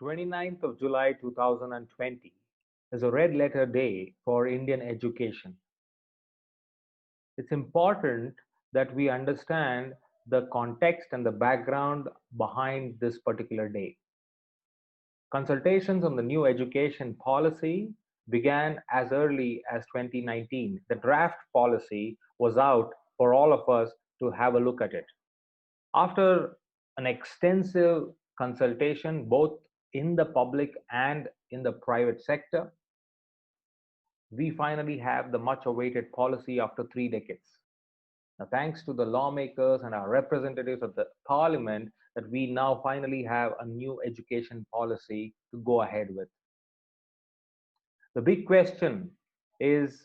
29th of July 2020 is a red letter day for Indian education. It's important that we understand the context and the background behind this particular day. Consultations on the new education policy began as early as 2019. The draft policy was out for all of us to have a look at it. After an extensive consultation, both in the public and in the private sector, we finally have the much awaited policy after 3 decades. Now, thanks to the lawmakers and our representatives of the parliament, that we now finally have a new education policy to go ahead with. The big question is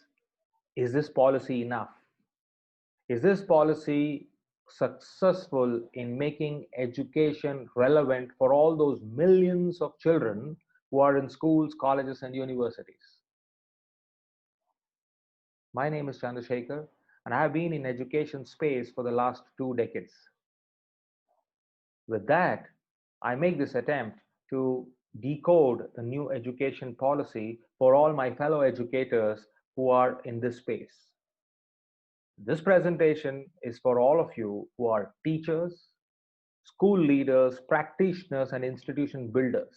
this policy enough? Is this policy successful in making education relevant for all those millions of children who are in schools, colleges, and universities? My name is Chandrashekar, and I have been in education space for the last 2 decades. With that, I make this attempt to decode the new education policy for all my fellow educators who are in this space. This presentation is for all of you who are teachers, school leaders, practitioners, and institution builders.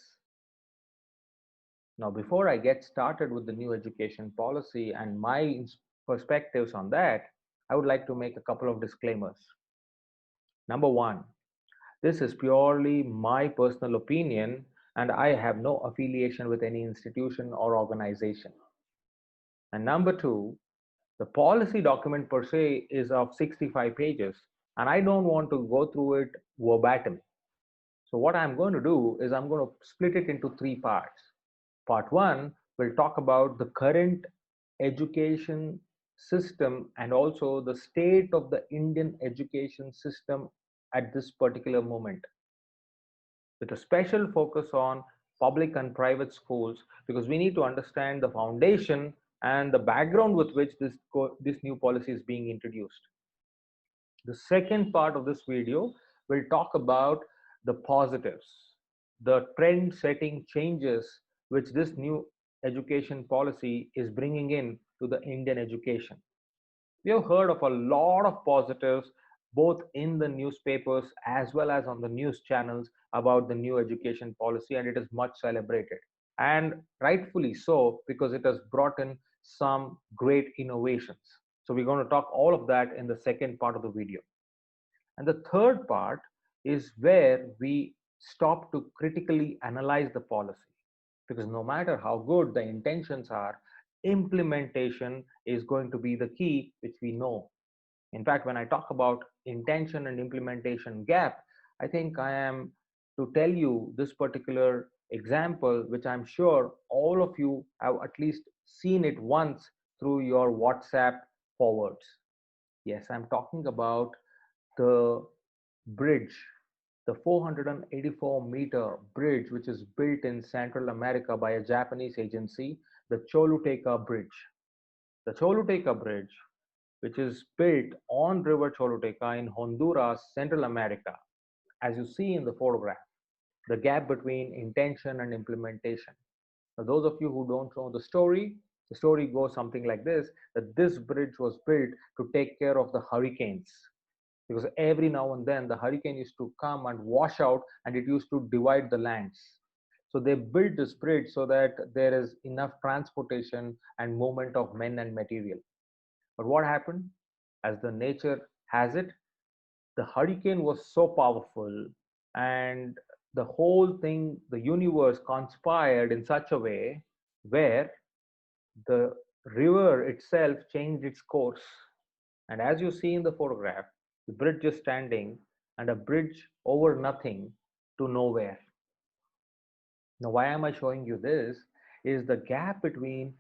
Now, before I get started with the new education policy and my perspectives on that, I would like to make a couple of disclaimers. Number one, this is purely my personal opinion, and I have no affiliation with any institution or organization. And number two, the policy document per se is of 65 pages, and I don't want to go through it verbatim. So what I'm going to do is I'm going to split it into 3 parts. Part 1 will talk about the current education system and also the state of the Indian education system at this particular moment, with a special focus on public and private schools, because we need to understand the foundation and the background with which this new policy is being introduced. The second part of this video will talk about the positives, the trend setting changes which this new education policy is bringing in to the Indian education. We have heard of a lot of positives both in the newspapers as well as on the news channels about the new education policy, and it is much celebrated, and rightfully so, because it has brought in some great innovations. So we're going to talk all of that in the second part of the video. And the third part is where we stop to critically analyze the policy, because no matter how good the intentions are, implementation is going to be the key, which we know. In fact, when I talk about intention and implementation gap, I think I am to tell you this particular example, which I'm sure all of you have at least seen it once through your WhatsApp forwards. Yes, I'm talking about the bridge, the 484-meter bridge, which is built in Central America by a Japanese agency, the Choluteca Bridge. The Choluteca Bridge, which is built on River Choluteca in Honduras, Central America. As you see in the photograph, the gap between intention and implementation. Now, those of you who don't know the story goes something like this, that this bridge was built to take care of the hurricanes, because every now and then the hurricane used to come and wash out, and it used to divide the lands. So they built this bridge so that there is enough transportation and movement of men and material. But what happened? As the nature has it, the hurricane was so powerful, and the whole thing, the universe conspired in such a way where the river itself changed its course. And as you see in the photograph, the bridge is standing, and a bridge over nothing to nowhere. Now, why am I showing you this? Is the gap between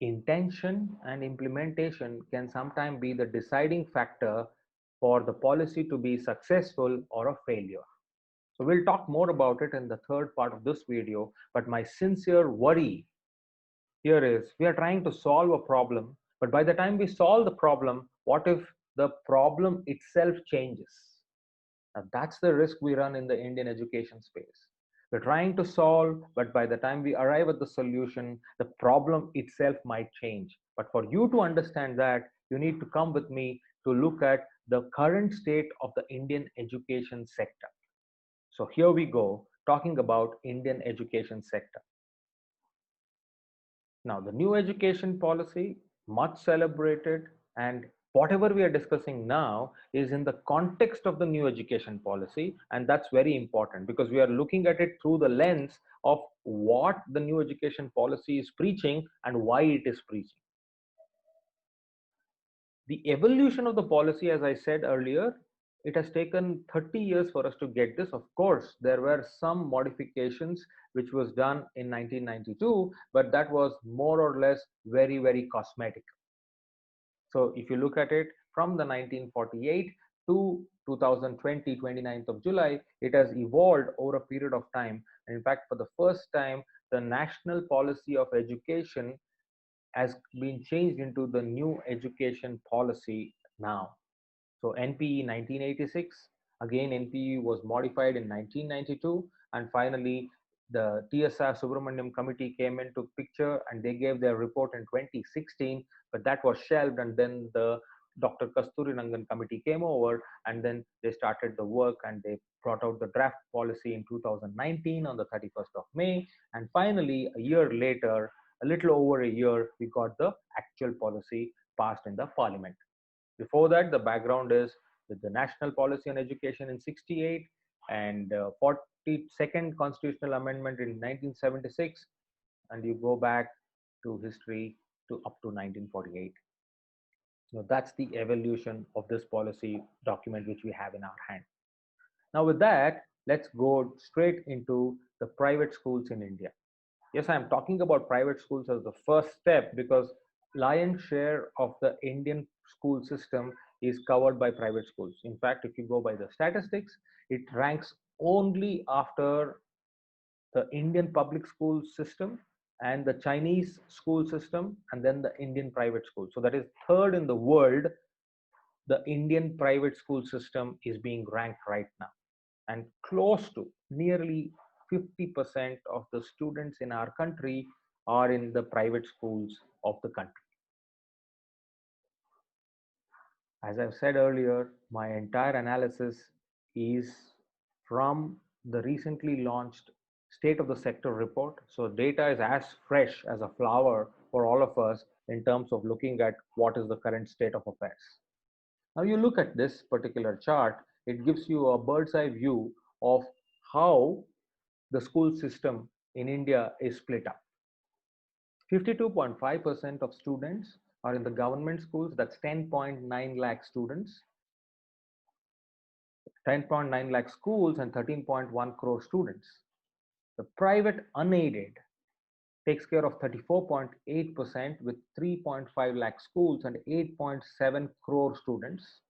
intention and implementation can sometimes be the deciding factor for the policy to be successful or a failure. So we'll talk more about it in the third part of this video, but my sincere worry here is we are trying to solve a problem, but by the time we solve the problem, what if the problem itself changes? Now, that's the risk we run in the Indian education space. We're trying to solve, but by the time we arrive at the solution, the problem itself might change. But for you to understand that, you need to come with me to look at the current state of the Indian education sector. So here we go, talking about Indian education sector. Now, the new education policy, much celebrated, and whatever we are discussing now is in the context of the new education policy, and that's very important because we are looking at it through the lens of what the new education policy is preaching and why it is preaching. The evolution of the policy, as I said earlier, it has taken 30 years for us to get this. Of course, there were some modifications which was done in 1992, but that was more or less very, very cosmetic. So if you look at it from the 1948 to 2020, 29th of July, it has evolved over a period of time. And in fact, for the first time, the national policy of education has been changed into the new education policy now. So NPE 1986, again NPE was modified in 1992, and finally the TSR Subramaniam committee came into picture and they gave their report in 2016, but that was shelved, and then the Dr. Kasturi Rangan committee came over and then they started the work and they brought out the draft policy in 2019 on the 31st of May, and finally a year later, a little over a year, we got the actual policy passed in the parliament. Before that, the background is with the National Policy on Education in 68 and 42nd Constitutional Amendment in 1976, and you go back to history to up to 1948. So that's the evolution of this policy document which we have in our hand. Now with that, let's go straight into the private schools in India. Yes, I'm talking about private schools as the first step because lion's share of the Indian school system is covered by private schools. In fact, if you go by the statistics, it ranks only after the Indian public school system and the Chinese school system and then the Indian private school. So that is third in the world. The Indian private school system is being ranked right now, and close to nearly 50% of the students in our country are in the private schools of the country. As I've said earlier, my entire analysis is from the recently launched State of the Sector report. So data is as fresh as a flower for all of us in terms of looking at what is the current state of affairs. Now you look at this particular chart, it gives you a bird's eye view of how the school system in India is split up. 52.5% of students are in the government schools, that's 10.9 lakh students, 10.9 lakh schools and 13.1 crore students. The private unaided takes care of 34.8% with 3.5 lakh schools and 8.7 crore students.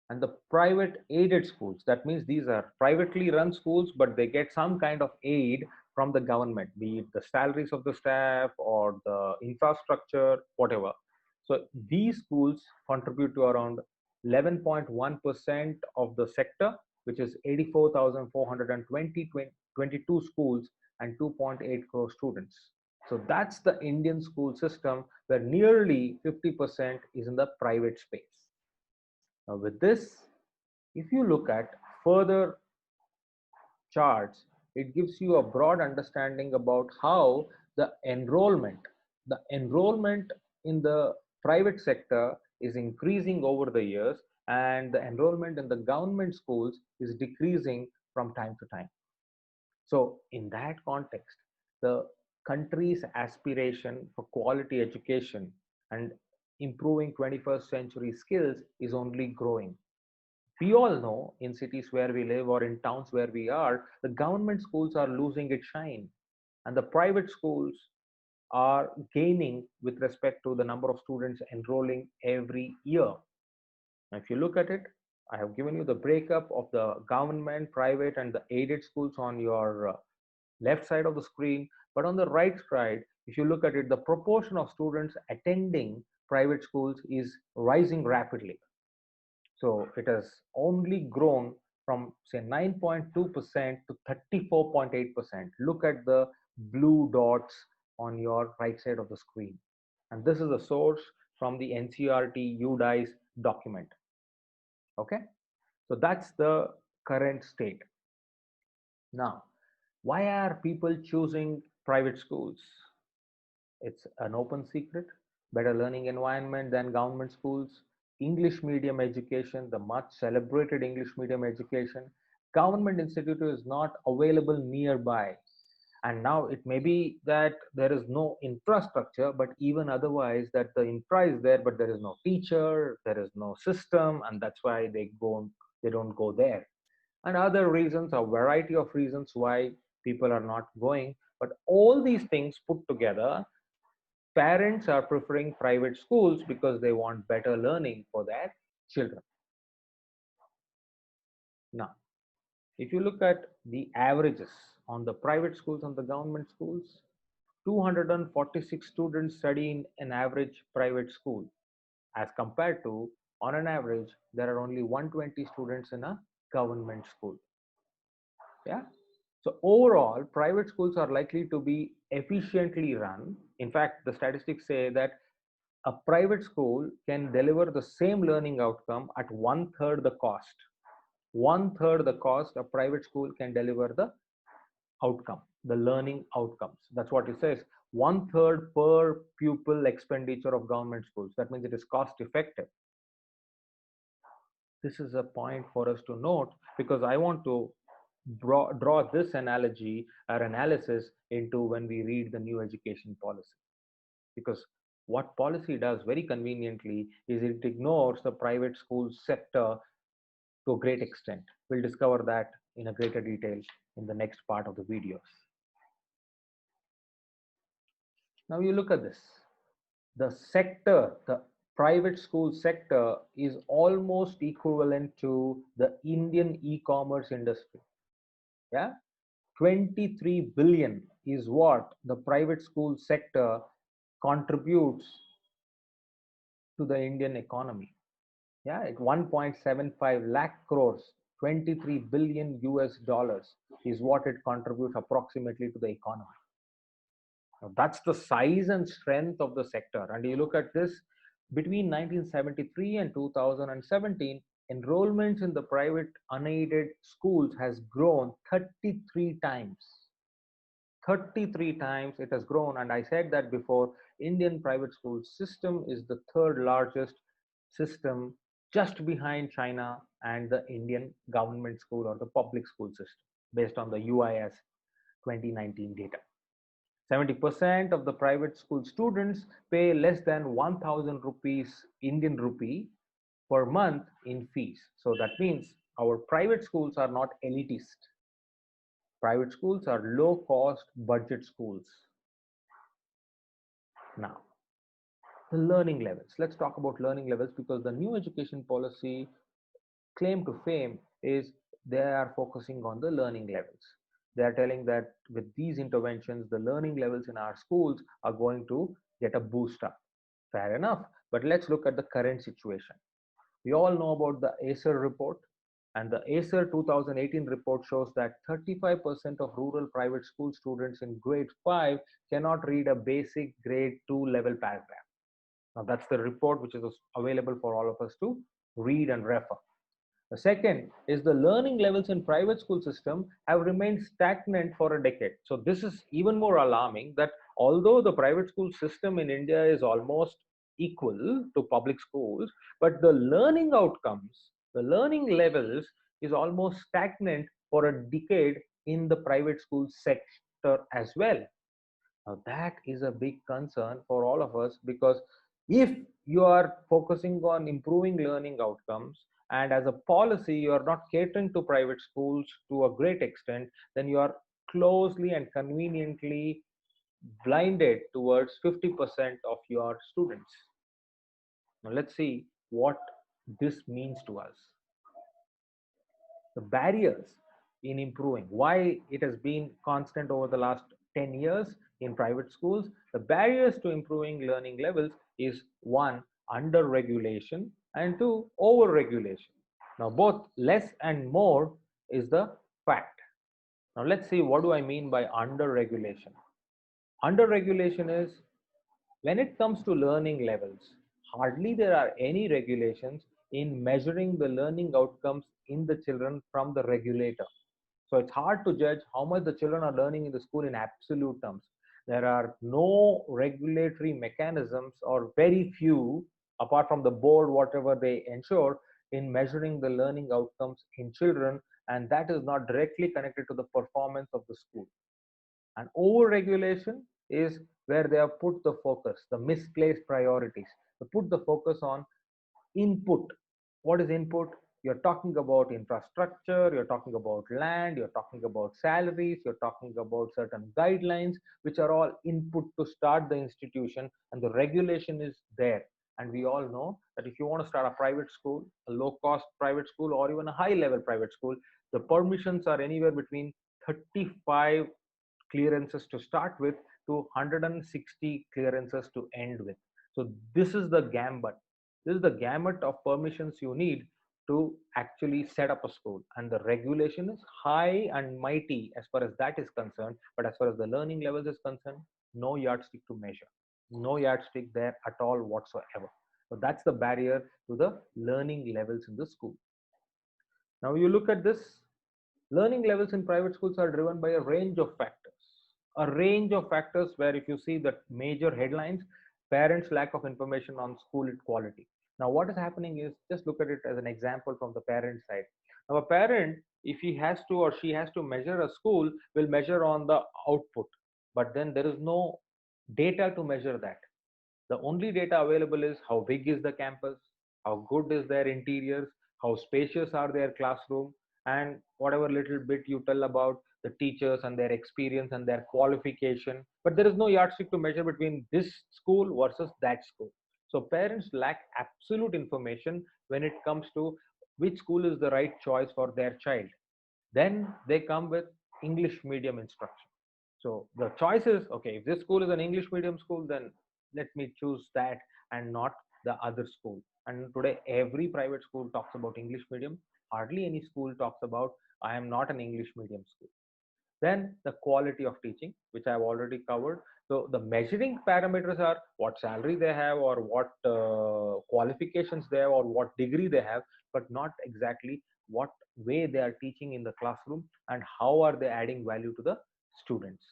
And the private aided schools, that means these are privately run schools, but they get some kind of aid from the government, be it the salaries of the staff or the infrastructure, whatever. So these schools contribute to around 11.1% of the sector, which is 84,422 schools and 2.8 crore students. So that's the Indian school system where nearly 50% is in the private space. Now with this, if you look at further charts, it gives you a broad understanding about how the enrollment in the private sector is increasing over the years and the enrollment in the government schools is decreasing from time to time. So in that context, the country's aspiration for quality education and improving 21st century skills is only growing. We all know in cities where we live or in towns where we are, the government schools are losing its shine and the private schools are gaining with respect to the number of students enrolling every year. Now, if you look at it, I have given you the breakup of the government, private, and the aided schools on your left side of the screen. But on the right side, if you look at it, the proportion of students attending private schools is rising rapidly. So it has only grown from say 9.2% to 34.8%. Look at the blue dots on your right side of the screen. And this is a source from the NCERT UDICE document. Okay, so that's the current state. Now, why are people choosing private schools? It's an open secret. Better learning environment than government schools. English medium education, the much celebrated English medium education. Government institute is not available nearby. And now it may be that there is no infrastructure, but even otherwise, that the infra is there, but there is no teacher, there is no system, and that's why they don't go there. And other reasons, a variety of reasons why people are not going. But all these things put together, parents are preferring private schools because they want better learning for their children. Now, if you look at the averages on the private schools and the government schools, 246 students study in an average private school, as compared to, on an average, there are only 120 students in a government school. Yeah. So overall, private schools are likely to be efficiently run. In fact, the statistics say that a private school can deliver the same learning outcome at one third the cost. One third the cost, a private school can deliver the outcome, the learning outcomes. That's what it says. One third per pupil expenditure of government schools. That means it is cost effective. This is a point for us to note, because I want to draw this analogy or analysis into when we read the new education policy. Because what policy does very conveniently is it ignores the private school sector to a great extent. We'll discover that in a greater detail in the next part of the videos. Now you look at this. The sector, the private school sector, is almost equivalent to the Indian e-commerce industry. Yeah, 23 billion is what the private school sector contributes to the Indian economy. Yeah, at 1.75 lakh crores, 23 billion US dollars is what it contributes approximately to the economy. Now, that's the size and strength of the sector. And you look at this, between 1973 and 2017, enrollments in the private unaided schools has grown 33 times. 33 times it has grown. And I said that before, Indian private school system is the third largest system, just behind China and the Indian government school or the public school system, based on the UIS 2019 data. 70% of the private school students pay less than 1000 rupees, Indian rupee, per month in fees. So that means our private schools are not elitist. Private schools are low cost budget schools. Now, the learning levels. Let's talk about learning levels, because the new education policy claim to fame is they are focusing on the learning levels. They are telling that with these interventions, the learning levels in our schools are going to get a boost up. Fair enough. But let's look at the current situation. We all know about the ACER report, and the ACER 2018 report shows that 35% of rural private school students in grade 5 cannot read a basic grade 2 level paragraph. Now, that's the report which is available for all of us to read and refer. The second is the learning levels in private school system have remained stagnant for a decade. So this is even more alarming, that although the private school system in India is almost equal to public schools, but the learning outcomes, the learning levels is almost stagnant for a decade in the private school sector as well. Now that is a big concern for all of us, because if you are focusing on improving learning outcomes, and as a policy you are not catering to private schools to a great extent, then you are closely and conveniently blinded towards 50% of your students. Now let's see what this means to us. The barriers in improving, why it has been constant over the last 10 years in private schools. The barriers to improving learning levels is one, under regulation, and two, over regulation. Now both less and more is the fact. Now let's see, what do I mean by under regulation. Under regulation is when it comes to learning levels, hardly there are any regulations in measuring the learning outcomes in the children from the regulator. So it's hard to judge how much the children are learning in the school in absolute terms. There are no regulatory mechanisms, or very few, apart from the board, whatever they ensure in measuring the learning outcomes in children, and that is not directly connected to the performance of the school. And over-regulation is where they have put the focus, the misplaced priorities. They put the focus on input. What is input? You're talking about infrastructure, you're talking about land, you're talking about salaries, you're talking about certain guidelines, which are all input to start the institution, and the regulation is there. And we all know that if you want to start a private school, a low cost private school, or even a high level private school, the permissions are anywhere between 35 clearances to start with to 160 clearances to end with. So this is the gambit. This is the gamut of permissions you need to actually set up a school. And the regulation is high and mighty as far as that is concerned. But as far as the learning levels is concerned, no yardstick to measure. No yardstick there at all whatsoever. So that's the barrier to the learning levels in the school. Now you look at this, learning levels in private schools are driven by a range of factors. A range of factors where if you see the major headlines, parents' lack of information on school quality. Now, what is happening is, just look at it as an example from the parent side. Now, a parent, if he has to or she has to measure a school, will measure on the output, but then there is no data to measure that. The only data available is how big is the campus, how good is their interiors, how spacious are their classroom, and whatever little bit you tell about the teachers and their experience and their qualification. But there is no yardstick to measure between this school versus that school. So parents lack absolute information when it comes to which school is the right choice for their child. Then they come with English medium instruction. So the choice is, okay, if this school is an English medium school, then let me choose that and not the other school. And today, every private school talks about English medium. Hardly any school talks about, I am not an English medium school. Then the quality of teaching, which I've already covered. So the measuring parameters are what salary they have, or what qualifications they have, or what degree they have, but not exactly what way they are teaching in the classroom and how are they adding value to the students,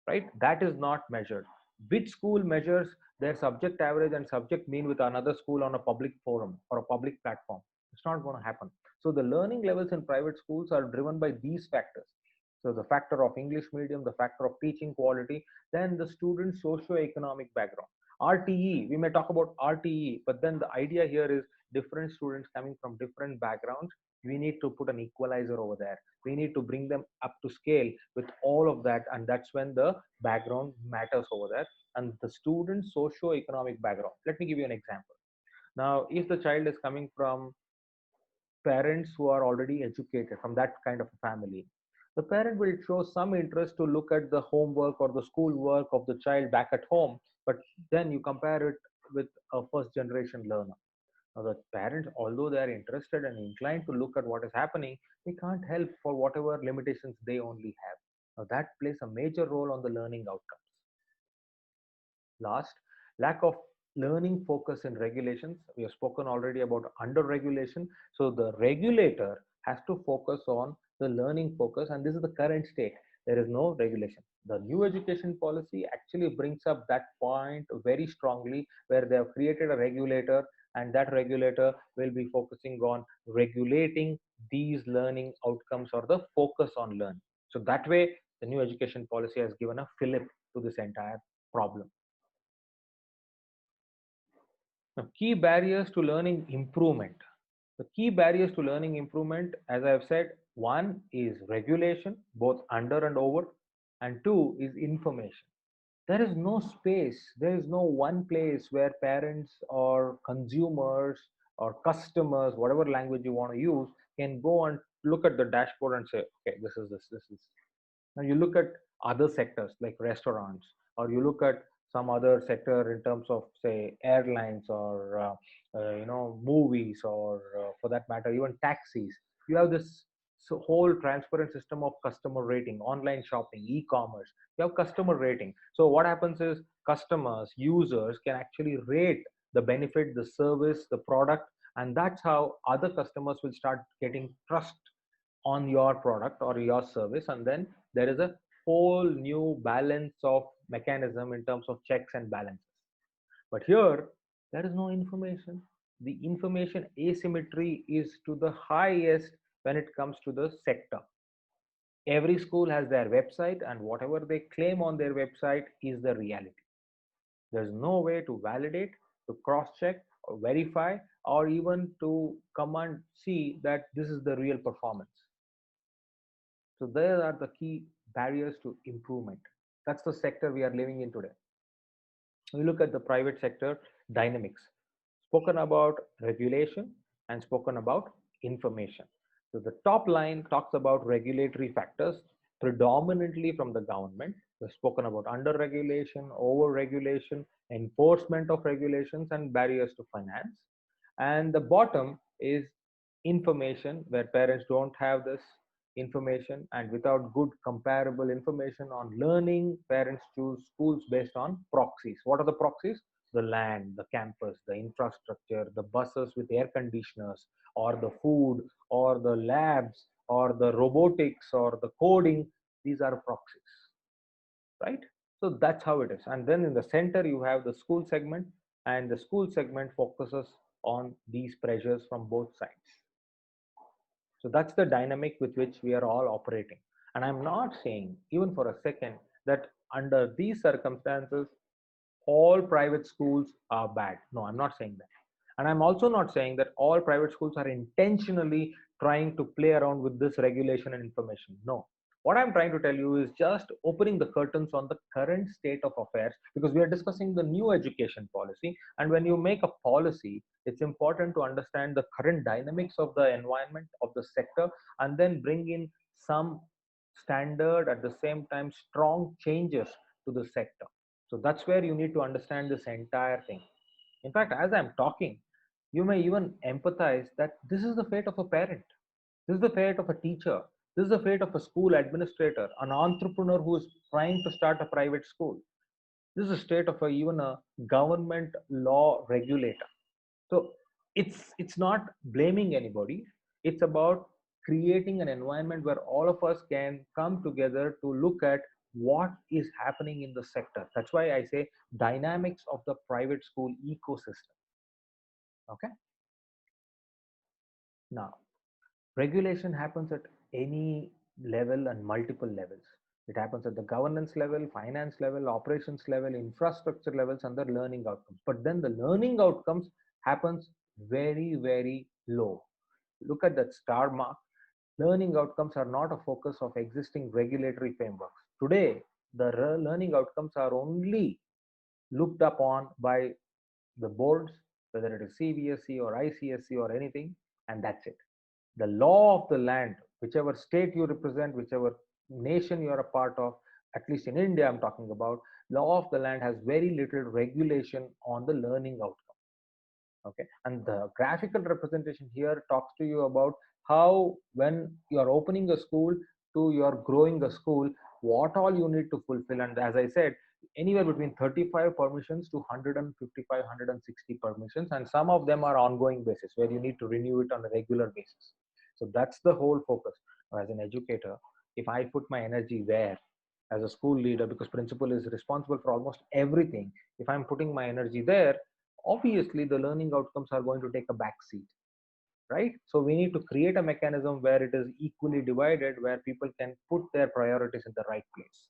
right? That is not measured. Which school measures their subject average and subject mean with another school on a public forum or a public platform? It's not going to happen. So the learning levels in private schools are driven by these factors. So the factor of English medium, the factor of teaching quality, then the student's socio-economic background. RTE, we may talk about RTE, but then the idea here is different students coming from different backgrounds. We need to put an equalizer over there. We need to bring them up to scale with all of that, and that's when the background matters over there. And the student's socio-economic background. Let me give you an example. Now, if the child is coming from parents who are already educated, from that kind of a family, the parent will show some interest to look at the homework or the school work of the child back at home, but then you compare it with a first generation learner. Now the parents, although they are interested and inclined to look at what is happening, they can't help for whatever limitations they only have. Now that plays a major role on the learning outcomes. Last, lack of learning focus in regulations. We have spoken already about under regulation. So the regulator has to focus on the learning focus, and this is the current state. There is no regulation. The new education policy actually brings up that point very strongly, where they have created a regulator, and that regulator will be focusing on regulating these learning outcomes or the focus on learning. So that way, the new education policy has given a fillip to this entire problem. Now, key barriers to learning improvement. The key barriers to learning improvement, as I have said, one is regulation, both under and over, and two is information. There is no space, there is no one place where parents or consumers or customers, whatever language you want to use, can go and look at the dashboard and say, okay, this is this, this is. Now you look at other sectors like restaurants, or you look at some other sector in terms of say airlines, or movies, or for that matter even taxis. You have this whole transparent system of customer rating, online shopping, e-commerce. You have customer rating. So what happens is customers, users can actually rate the benefit, the service, the product, and that's how other customers will start getting trust on your product or your service. And then there is a whole new balance of mechanism in terms of checks and balances. But here, there is no information. The information asymmetry is to the highest when it comes to the sector. Every school has their website, and whatever they claim on their website is the reality. There's no way to validate, to cross check, or verify, or even to come and see that this is the real performance. So, there are the key barriers to improvement. That's the sector we are living in today. We look at the private sector dynamics, spoken about regulation and spoken about information. So the top line talks about regulatory factors predominantly from the government. We've spoken about under regulation, over regulation, enforcement of regulations, and barriers to finance. And the bottom is information, where parents don't have this information, and without good comparable information on learning, parents choose schools based on proxies. What are the proxies? The land, the campus, the infrastructure, the buses with air conditioners, or the food, or the labs, or the robotics, or the coding. These are proxies, right? So that's how it is. And then in the center you have the school segment, and the school segment focuses on these pressures from both sides. So that's the dynamic with which we are all operating. And I'm not saying, even for a second, that under these circumstances, all private schools are bad. No, I'm not saying that. And I'm also not saying that all private schools are intentionally trying to play around with this regulation and information. No. What I'm trying to tell you is just opening the curtains on the current state of affairs, because we are discussing the new education policy. And when you make a policy, it's important to understand the current dynamics of the environment of the sector, and then bring in some standard, at the same time strong changes to the sector. So that's where you need to understand this entire thing. In fact, as I'm talking, you may even empathize that this is the fate of a parent, this is the fate of a teacher, this is the fate of a school administrator, an entrepreneur who is trying to start a private school. This is the state of even a government law regulator. So it's not blaming anybody. It's about creating an environment where all of us can come together to look at what is happening in the sector. That's why I say dynamics of the private school ecosystem. Okay. Now, regulation happens at any level and multiple levels. It happens at the governance level, finance level, operations level, infrastructure levels, and the learning outcomes. But then the learning outcomes happens very, very low. Look at that star mark. Learning outcomes are not a focus of existing regulatory frameworks. Today, the learning outcomes are only looked upon by the boards, whether it is CBSE or ICSE or anything, and that's it. The law of the land, whichever state you represent, whichever nation you are a part of, at least in India, I'm talking about, law of the land has very little regulation on the learning outcome. Okay, and the graphical representation here talks to you about how, when you are opening a school to you're growing a school, what all you need to fulfill. And as I said, anywhere between 35 permissions to 155, 160 permissions, and some of them are ongoing basis where you need to renew it on a regular basis. So that's the whole focus. As an educator, if I put my energy there, as a school leader, because principal is responsible for almost everything, if I'm putting my energy there, obviously the learning outcomes are going to take a back seat, right? So we need to create a mechanism where it is equally divided, where people can put their priorities in the right place.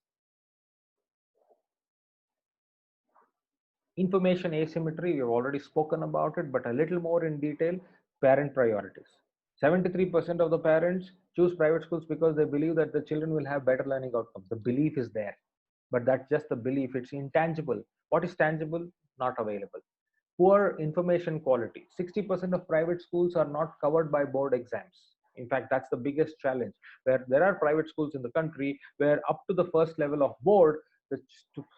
Information asymmetry, we've already spoken about it, but a little more in detail. Parent priorities. 73% of the parents choose private schools because they believe that the children will have better learning outcomes. The belief is there, but that's just the belief. It's intangible. What is tangible? Not available. Poor information quality. 60% of private schools are not covered by board exams. In fact, that's the biggest challenge, where there are private schools in the country where up to the first level of board, the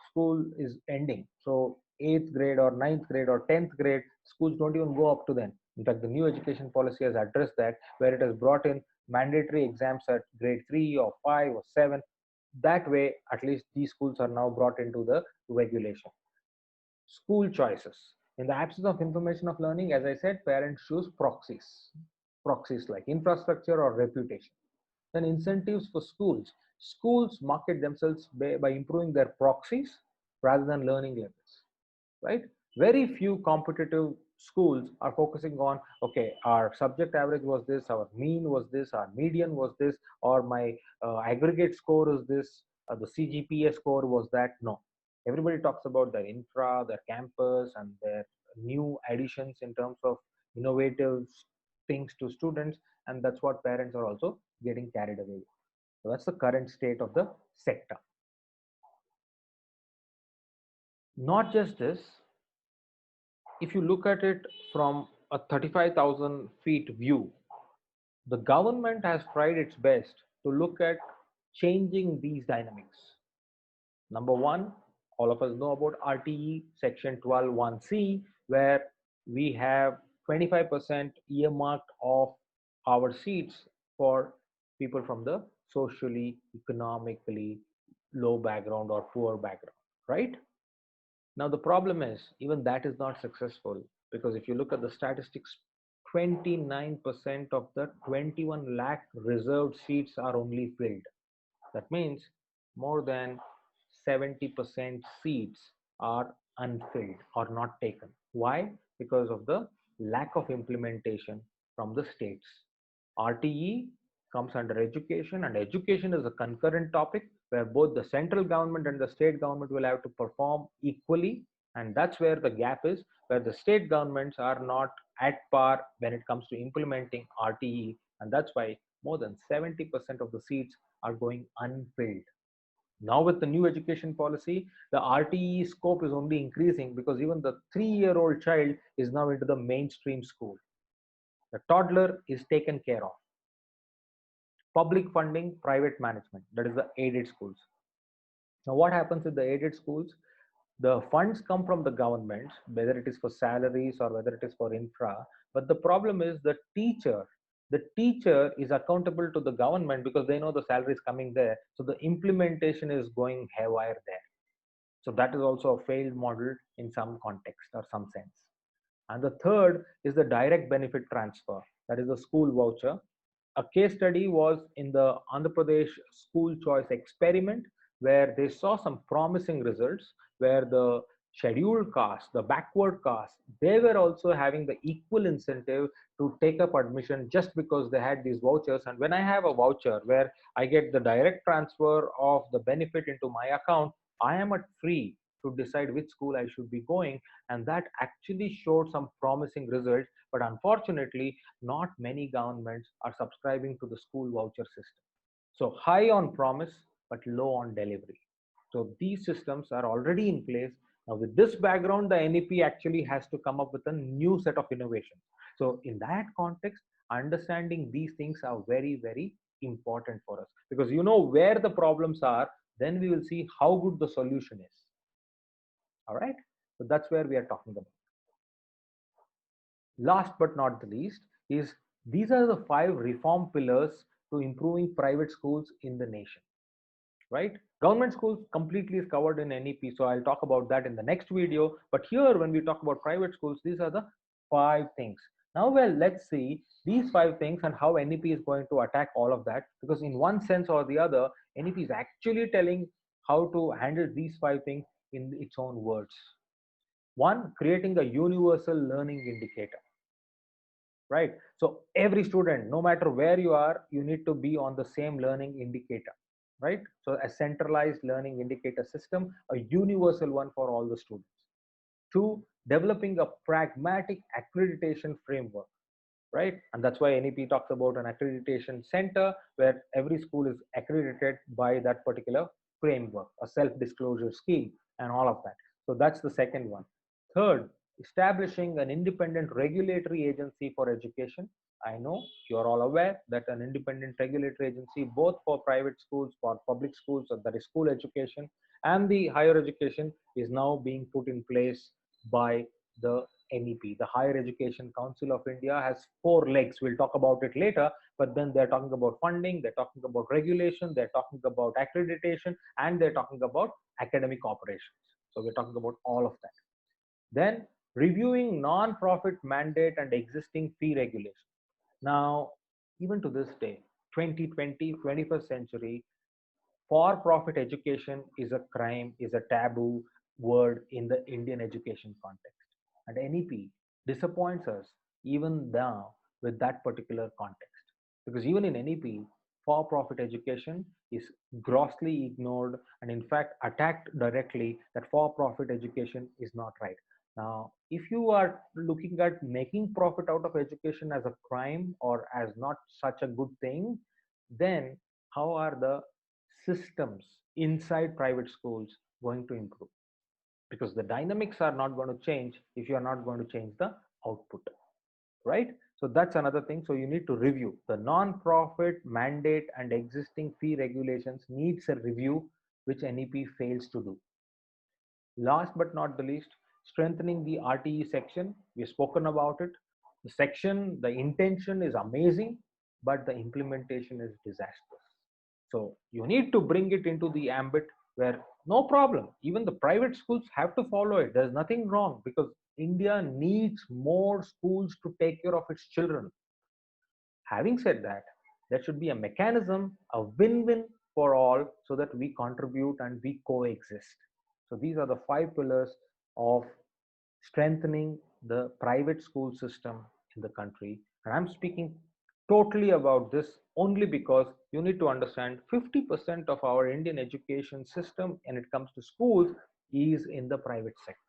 school is ending. So 8th grade or 9th grade or 10th grade, schools don't even go up to them. In fact, the new education policy has addressed that, where it has brought in mandatory exams at grade 3 or 5 or 7. That way, at least these schools are now brought into the regulation. School choices. In the absence of information of learning, as I said, parents choose proxies like infrastructure or reputation. Then incentives for schools. Schools market themselves by improving their proxies rather than learning levels, right? Very few competitive schools are focusing on, okay, our subject average was this, our mean was this, our median was this, or my aggregate score is this, the CGPA score was that. No, everybody talks about their infra, their campus, and their new additions in terms of innovative things to students, and that's what parents are also getting carried away with. So that's the current state of the sector. Not just this, if you look at it from a 35,000 feet view, the government has tried its best to look at changing these dynamics. Number one, all of us know about RTE section 12(1)(c), where we have 25% earmarked of our seats for people from the socially, economically low background or poor background, right? Now, the problem is even that is not successful, because if you look at the statistics, 29% of the 21 lakh reserved seats are only filled. That means more than 70% seats are unfilled or not taken. Why? Because of the lack of implementation from the states. RTE comes under education, and education is a concurrent topic where both the central government and the state government will have to perform equally. And that's where the gap is, where the state governments are not at par when it comes to implementing RTE. And that's why more than 70% of the seats are going unfilled. Now, with the new education policy, the RTE scope is only increasing, because even the 3-year-old child is now into the mainstream school. The toddler is taken care of. Public funding, private management, that is the aided schools. Now, what happens with the aided schools? The funds come from the government, whether it is for salaries or whether it is for infra. But the problem is the teacher is accountable to the government, because they know the salary is coming there. So the implementation is going haywire there. So that is also a failed model in some context or some sense. And the third is the direct benefit transfer, that is the school voucher. A case study was in the Andhra Pradesh school choice experiment, where they saw some promising results, where the scheduled caste, the backward caste, they were also having the equal incentive to take up admission just because they had these vouchers. And when I have a voucher where I get the direct transfer of the benefit into my account, I am at free to decide which school I should be going. And that actually showed some promising results. But unfortunately, not many governments are subscribing to the school voucher system. So high on promise, but low on delivery. So these systems are already in place. Now, with this background, the NEP actually has to come up with a new set of innovations. So in that context, understanding these things are very, very important for us, because you know where the problems are, then we will see how good the solution is. All right. So that's where we are talking about. Last but not the least is, these are the 5 reform pillars to improving private schools in the nation, right? Government schools completely is covered in NEP, so I'll talk about that in the next video. But here, when we talk about private schools, these are the 5 things. Now, well, let's see these 5 things and how NEP is going to attack all of that, because in one sense or the other, NEP is actually telling how to handle these 5 things in its own words. One, creating a universal learning indicator, right? So every student, no matter where you are, you need to be on the same learning indicator, right? So a centralized learning indicator system, a universal one for all the students. Two, developing a pragmatic accreditation framework, right? And that's why NEP talks about an accreditation center where every school is accredited by that particular framework, a self-disclosure scheme, and all of that. So that's the second one. Third, establishing an independent regulatory agency for education. I know you're all aware that an independent regulatory agency, both for private schools, for public schools, so that is school education, and the higher education, is now being put in place by the NEP. The Higher Education Council of India has four legs. We'll talk about it later, but then they're talking about funding, they're talking about regulation, they're talking about accreditation, and they're talking about academic operations. So we're talking about all of that. Then reviewing non-profit mandate and existing fee regulation. Now, even to this day, 2020, 21st century, for-profit education is a crime, is a taboo word in the Indian education context. And NEP disappoints us even now with that particular context. Because even in NEP, for-profit education is grossly ignored and in fact attacked directly that for-profit education is not right. Now, if you are looking at making profit out of education as a crime or as not such a good thing, then how are the systems inside private schools going to improve? Because the dynamics are not going to change if you are not going to change the output, right? So that's another thing. So you need to review the non-profit mandate and existing fee regulations needs a review, which NEP fails to do. Last but not the least, strengthening the RTE section. We've spoken about it. The section, the intention is amazing, but the implementation is disastrous. So you need to bring it into the ambit where no problem, even the private schools have to follow it. There's nothing wrong because India needs more schools to take care of its children. Having said that, there should be a mechanism, a win-win for all so that we contribute and we coexist. So these are the five pillars of strengthening the private school system in the country. And I'm speaking totally about this only because you need to understand 50% of our Indian education system when it comes to schools is in the private sector.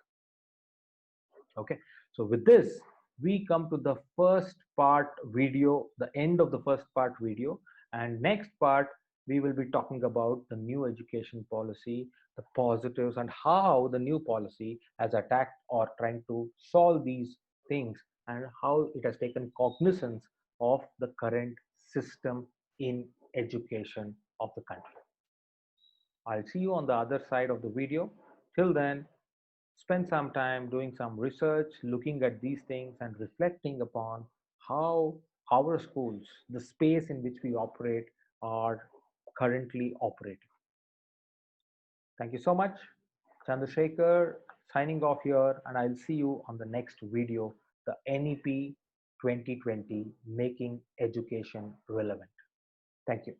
Okay, so with this, we come to the first part video, the end of the first part video. And next part, we will be talking about the new education policy, the positives, and how the new policy has attacked or trying to solve these things and how it has taken cognizance of the current system in education of the country. I'll see you on the other side of the video. Till then, spend some time doing some research, looking at these things and reflecting upon how our schools, the space in which we operate, are currently operating. Thank you so much. Chandrashekar signing off here, and I'll see you on the next video, the NEP 2020, Making Education Relevant. Thank you.